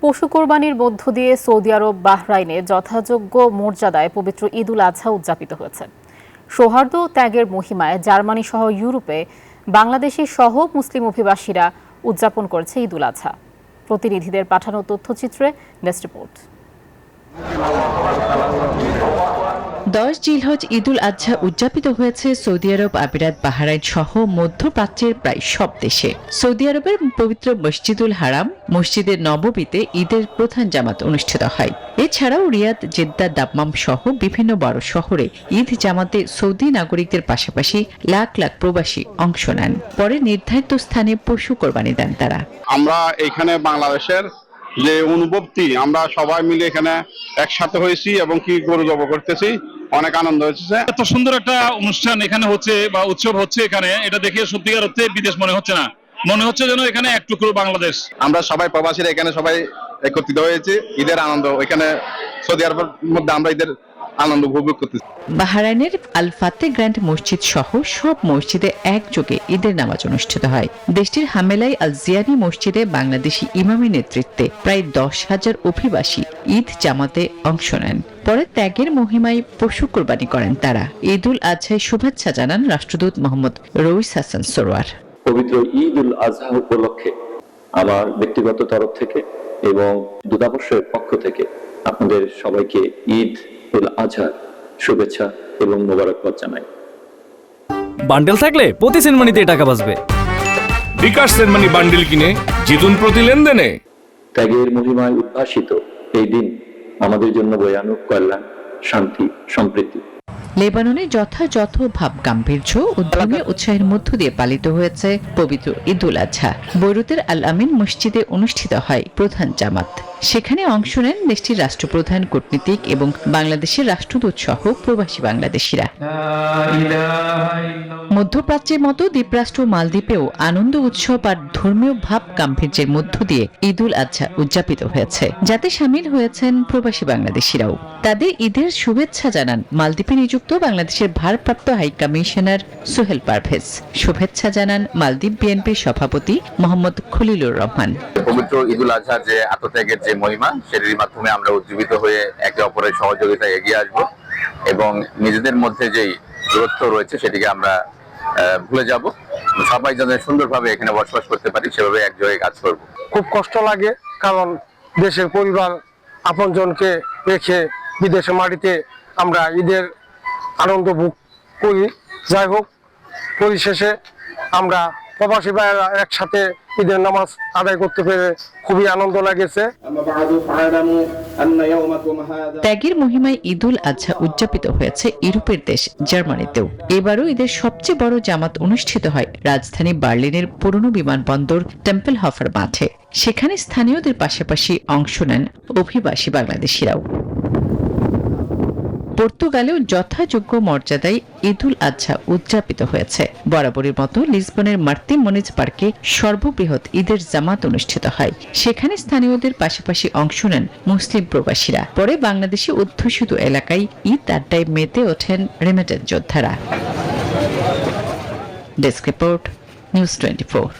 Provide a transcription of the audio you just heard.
পশু কোরবানির মধ্য দিয়ে সৌদি আরব বাহরাইনে যথাযোগ্য মর্যাদায় পবিত্র ঈদ উল আজহা উদযাপিত হয়েছে। সৌহার্দ্য ও ত্যাগের মহিমায় জার্মানি সহ ইউরোপে বাংলাদেশি সহ মুসলিম অভিবাসীরা উদযাপন করেছে ঈদ উল আজহা। প্রতিনিধিদের পাঠানো তথ্যচিত্রে ডেস্ক রিপোর্ট। 10 জিলহজ ঈদ উল আজহা উদযাপিত হয়েছে সৌদি আরব, আমিরাত, বাহরাইন সহ মধ্যপ্রাচ্যের প্রায় সব দেশে। সৌদি আরবের পবিত্র মসজিদুল হারাম, মসজিদের নববীতে ঈদের প্রধান জামাত অনুষ্ঠিত হয়। এছাড়াও রিয়াদ, জেদ্দা, দাম্মাম সহ বিভিন্ন বড় শহরে ঈদ জামাতে সৌদি নাগরিকদের পাশাপাশি লাখ লাখ প্রবাসী অংশ নেন। পরে নির্ধারিত স্থানে পশু কোরবানি দেন তারা। আমরা এখানে বাংলাদেশের যে অনুভূতি, আমরা সবাই মিলে এখানে একসাথে হয়েছি এবং কি গরু জব করতেছি, অনেক আনন্দ হচ্ছে। এত সুন্দর একটা অনুষ্ঠান এখানে হচ্ছে বা উৎসব হচ্ছে এখানে, এটা দেখে সত্যিকার অর্থে বিদেশ মনে হচ্ছে না, মনে হচ্ছে যেন এখানে এক টুকরো বাংলাদেশ। আমরা সবাই প্রবাসীরা এখানে সবাই একত্রিত হয়েছি, ঈদের আনন্দ এখানে সৌদি আরবের মধ্যে আমরা ঈদের আনন্দ উপভোগ করতেছি। বাহরাইনের আল ফাতে গ্র্যান্ড মসজিদ সহ সব মসজিদে একযোগে ঈদের নামাজ অনুষ্ঠিত হয়। দেশটির হামেলাই আল জিয়ানি মসজিদে বাংলাদেশি ইমামের নেতৃত্বে প্রায় 10,000 অভিবাসী ঈদ জামাতে অংশ নেন। পরে ত্যাগের মহিমায় পশু কোরবানি করেন তারা। ঈদ উল আজহায় শুভেচ্ছা জানান রাষ্ট্রদূত মোহাম্মদ রইস হাসান সরোয়ার। পবিত্র ঈদ উল আজহা উপলক্ষে আমার ব্যক্তিগত তরফ থেকে এবং দূতাবাসের পক্ষ থেকে আপনাদের সবাইকে ঈদ উল আজহার শুভেচ্ছা এবং মোবারকবাদ জানাই। বান্ডেল থাকলে প্রতি সেনমানিতে টাকা বাঁচবে। বিকাশ সেনমানি বান্ডেল কিনে জিতুন প্রতি লেনদেনে। ত্যাগের মহিমায় উদ্ভাসিত এই দিন আমাদের জন্য বয়ানুক কল্যাণ, শান্তি, সম্প্রীতি। লেবাননে যথাযথ ভাব গাম্ভীর্য ও ধর্মীয় উৎসাহের মধ্য দিয়ে পালিত হয়েছে পবিত্র ঈদ উল আজহা। বৈরুতের আল আমিন মসজিদে অনুষ্ঠিত হয় প্রধান জামাত। সেখানে অংশ নেন দেশটির রাষ্ট্রপ্রধান, কূটনীতিক এবং বাংলাদেশের রাষ্ট্রদূত সহ প্রবাসী বাংলাদেশিরা। মধ্যপ্রাচ্যের মতো দ্বীপরাষ্ট্র মালদ্বীপেও আনন্দ উৎসব আর ধর্মীয় ভাব গাম্ভীর্যের মধ্য দিয়ে ঈদ উল আজহা উদযাপিত হয়েছে, যাতে সামিল হয়েছেন প্রবাসী বাংলাদেশিরাও। তাদের ঈদের শুভেচ্ছা জানান মালদ্বীপে নিযুক্ত বাংলাদেশের ভারপ্রাপ্ত হাই কমিশনার সোহেল পারভেজ। শুভেচ্ছা জানান মালদ্বীপ বিএনপির সভাপতি মোহাম্মদ খলিলুর রহমান। পবিত্র ঈদ উল আজহার যে আত্মত্যাগের যে মহিমা, সেটির মাধ্যমে আমরা উজ্জীবিত হয়ে একে অপরের সহযোগিতায় এগিয়ে আসব এবং নিজেদের মধ্যে যেই দূরত্ব রয়েছে সেটিকে আমরা ভুলে যাব। সবাই যাতে সুন্দরভাবে এখানে বসবাস করতে পারি সেভাবে একযোগে কাজ করব। খুব কষ্ট লাগে, কারণ দেশের পরিবার আপনজনকে রেখে বিদেশের মাটিতে আমরা ঈদের আনন্দ ভোগ করি। যাই হোক, পরিশেষে আমরা প্রবাসী ভাইয়েরা একসাথে ঈদের নামাজ আদায় করতে পেরে খুবই আনন্দ লাগেছে। ত্যাগের মহিমায় ঈদ উল আজহা উদযাপিত হয়েছে ইউরোপের দেশ জার্মানিতেও। এবারও ঈদের সবচেয়ে বড় জামাত অনুষ্ঠিত হয় রাজধানী বার্লিনের পুরনো বিমানবন্দর টেম্পেলহফার মাঠে। সেখানে স্থানীয়দের পাশাপাশি অংশ নেন অভিবাসী বাংলাদেশিরাও। পর্তুগালেও যথাযোগ্য মর্যাদায় ঈদ উল আজহা উদযাপিত হয়েছে। বরাবরের মতো লিসবনের মার্তিন মনিজ পার্কে সর্ববৃহৎ ঈদের জামাত অনুষ্ঠিত হয়। সেখানে স্থানীয়দের পাশাপাশি অংশ নেন মুসলিম প্রবাসীরা। পরে বাংলাদেশি অধ্যুষিত এলাকায় ঈদ আড্ডায় মেতে ওঠেন রেমিটেন্স যোদ্ধারা। Desk report, news 24।